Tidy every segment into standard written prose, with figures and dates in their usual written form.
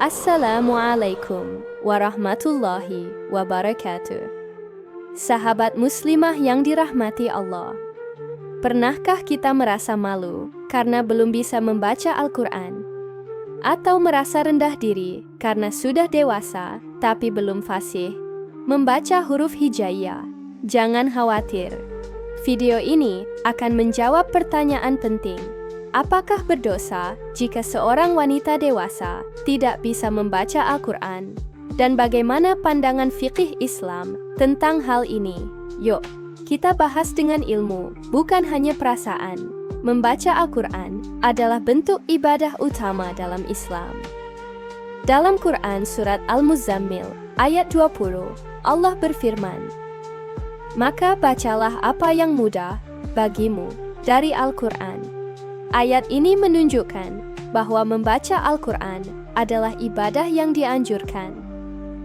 Assalamualaikum warahmatullahi wabarakatuh. Sahabat muslimah yang dirahmati Allah, pernahkah kita merasa malu karena belum bisa membaca Al-Quran? Atau merasa rendah diri karena sudah dewasa tapi belum fasih membaca huruf hijaiyah? Jangan khawatir, video ini akan menjawab pertanyaan penting. Apakah berdosa jika seorang wanita dewasa tidak bisa membaca Al-Quran? Dan bagaimana pandangan fikih Islam tentang hal ini? Yuk, kita bahas dengan ilmu, bukan hanya perasaan. Membaca Al-Quran adalah bentuk ibadah utama dalam Islam. Dalam Quran Surat Al-Muzammil, ayat 20, Allah berfirman, "Maka bacalah apa yang mudah bagimu dari Al-Quran." Ayat ini menunjukkan bahwa membaca Al-Quran adalah ibadah yang dianjurkan,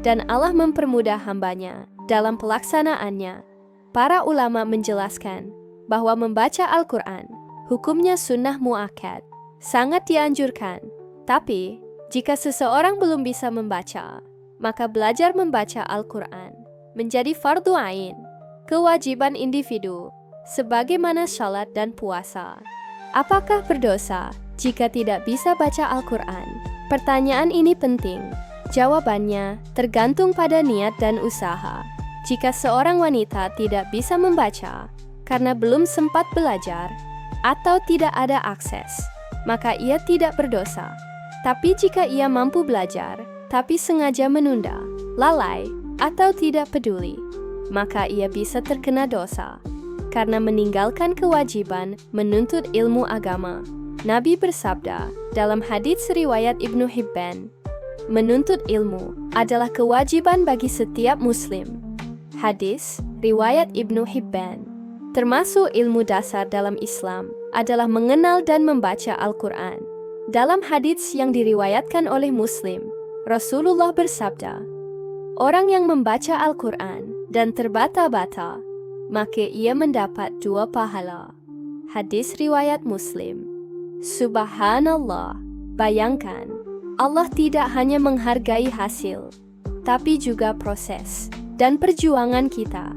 dan Allah mempermudah hambanya dalam pelaksanaannya. Para ulama menjelaskan bahwa membaca Al-Quran hukumnya sunnah muakkad, sangat dianjurkan. Tapi, jika seseorang belum bisa membaca, maka belajar membaca Al-Quran menjadi fardu ain, kewajiban individu, sebagaimana salat dan puasa. Apakah berdosa jika tidak bisa baca Al-Quran? Pertanyaan ini penting. Jawabannya tergantung pada niat dan usaha. Jika seorang wanita tidak bisa membaca karena belum sempat belajar atau tidak ada akses, maka ia tidak berdosa. Tapi jika ia mampu belajar, tapi sengaja menunda, lalai, atau tidak peduli, maka ia bisa terkena dosa karena meninggalkan kewajiban menuntut ilmu agama. Nabi bersabda dalam hadits riwayat Ibnu Hibban, menuntut ilmu adalah kewajiban bagi setiap muslim. Hadis riwayat Ibnu Hibban. Termasuk ilmu dasar dalam Islam adalah mengenal dan membaca Al-Quran. Dalam hadits yang diriwayatkan oleh Muslim, Rasulullah bersabda, "Orang yang membaca Al-Quran dan terbata-bata, maka ia mendapat 2 pahala." Hadis riwayat Muslim. Subhanallah, bayangkan, Allah tidak hanya menghargai hasil, tapi juga proses dan perjuangan kita.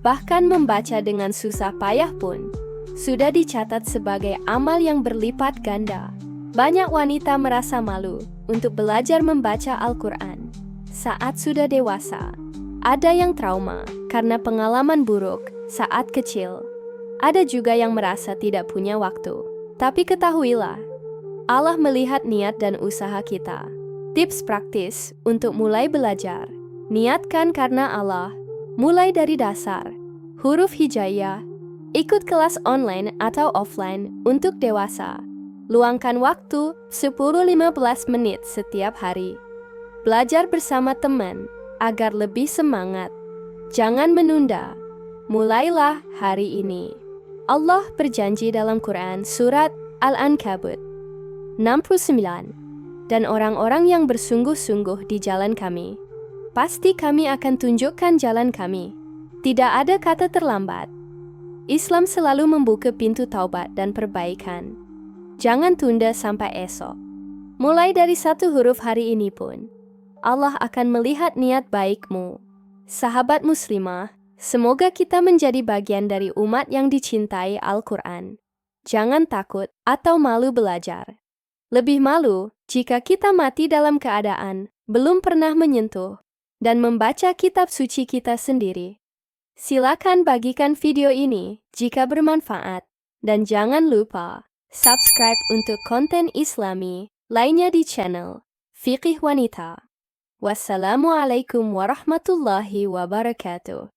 Bahkan membaca dengan susah payah pun sudah dicatat sebagai amal yang berlipat ganda. Banyak wanita merasa malu untuk belajar membaca Al-Quran saat sudah dewasa. Ada yang trauma karena pengalaman buruk saat kecil. Ada juga yang merasa tidak punya waktu. Tapi ketahuilah, Allah melihat niat dan usaha kita. Tips praktis untuk mulai belajar. Niatkan karena Allah. Mulai dari dasar, huruf hijaiyah, ikut kelas online atau offline untuk dewasa. Luangkan waktu 10-15 menit setiap hari. Belajar bersama teman agar lebih semangat. Jangan menunda. Mulailah hari ini. Allah berjanji dalam Quran Surat Al-Ankabut 69, "Dan orang-orang yang bersungguh-sungguh di jalan kami, pasti kami akan tunjukkan jalan kami." Tidak ada kata terlambat. Islam selalu membuka pintu taubat dan perbaikan. Jangan tunda sampai esok. Mulai dari 1 huruf hari ini pun, Allah akan melihat niat baikmu. Sahabat muslimah, semoga kita menjadi bagian dari umat yang dicintai Al-Quran. Jangan takut atau malu belajar. Lebih malu jika kita mati dalam keadaan belum pernah menyentuh dan membaca kitab suci kita sendiri. Silakan bagikan video ini jika bermanfaat, dan jangan lupa subscribe untuk konten Islami lainnya di channel Fiqih Wanita. Wassalamualaikum warahmatullahi wabarakatuh.